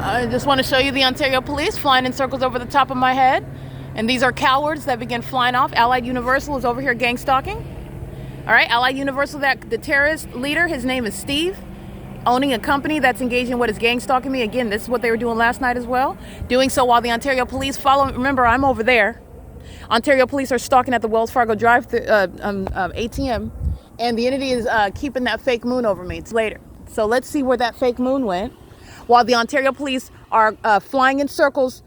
I just want to show you the Ontario police flying in circles over the top of my head. And these are cowards that begin flying off. Allied Universal is over here gang stalking. All right, Allied Universal, the terrorist leader, his name is Steve, owning a company that's engaging in what is gang stalking me. Again, this is what they were doing last night as well. Doing so while the Ontario police follow. Remember, I'm over there. Ontario police are stalking at the Wells Fargo Drive ATM. And the entity is keeping that fake moon over me. It's later. So let's see where that fake moon went. While the Ontario police are flying in circles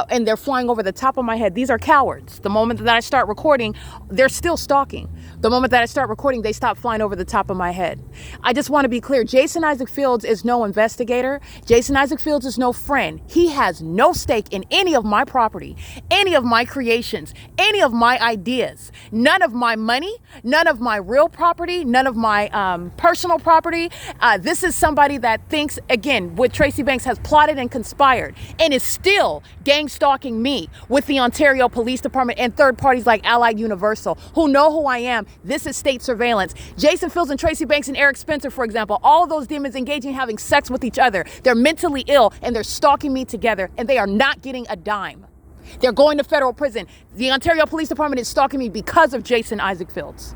and they're flying over the top of my head. These are cowards. The moment that I start recording, they're still stalking. The moment that I start recording, they stop flying over the top of my head. I just want to be clear. Jason Isaac Fields is no investigator. Jason Isaac Fields is no friend. He has no stake in any of my property, any of my creations, any of my ideas, none of my money, none of my real property, none of my personal property. This is somebody that thinks, again, with Tracy Banks, has plotted and conspired and is still gang stalking me with the Ontario Police Department and third parties like Allied Universal, who know who I am. This is state surveillance. Jason Fields and Tracy Banks and Eric Spencer, for example, all of those demons engaging in having sex with each other. They're mentally ill and they're stalking me together, and they are not getting a dime. They're going to federal prison. The Ontario Police Department is stalking me because of Jason Isaac Fields.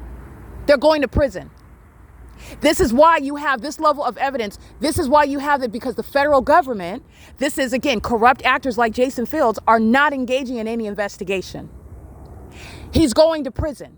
They're going to prison. This is why you have this level of evidence. This is why you have it, because the federal government, this is, again, corrupt actors like Jason Fields, are not engaging in any investigation. He's going to prison.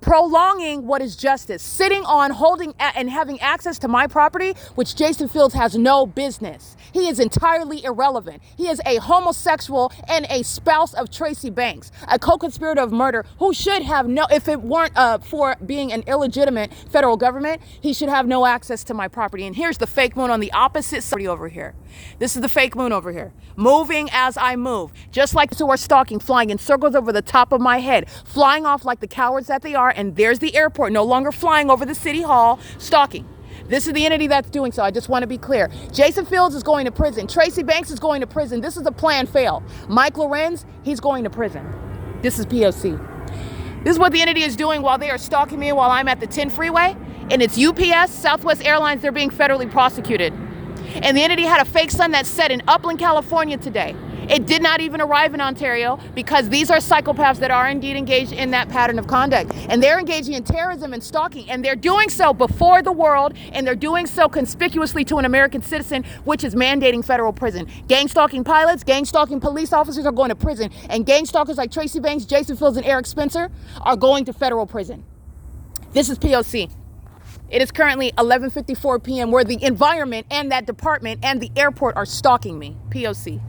Prolonging what is justice, sitting on, holding, and having access to my property, which Jason Fields has no business. He is entirely irrelevant. He is a homosexual and a spouse of Tracy Banks, a co-conspirator of murder who should have no, if it weren't for being an illegitimate federal government, he should have no access to my property. And here's the fake moon on the opposite side over here. This is the fake moon over here, moving as I move, just like who are stalking, flying in circles over the top of my head, flying off like the cowards that they are. And there's the airport, no longer flying over the city hall, stalking. This is the entity that's doing so. I just want to be clear. Jason Fields is going to prison. Tracy Banks is going to prison. This is a planned fail. Mike LORENZ, he's going to prison. This is P.O.C. This is what the entity is doing while they are stalking me while I'm at the 10 freeway. And it's UPS, Southwest Airlines, they're being federally prosecuted. And the entity had a fake sun that set in Upland, California today. It did not even arrive in Ontario because these are psychopaths that are indeed engaged in that pattern of conduct. And they're engaging in terrorism and stalking. And they're doing so before the world. And they're doing so conspicuously to an American citizen, which is mandating federal prison. Gang stalking pilots, gang stalking police officers are going to prison. And gang stalkers like Tracy Banks, Jason Fields, and Eric Spencer are going to federal prison. This is P.O.C. It is currently 11:54 p.m. where the environment and that department and the airport are stalking me. P.O.C.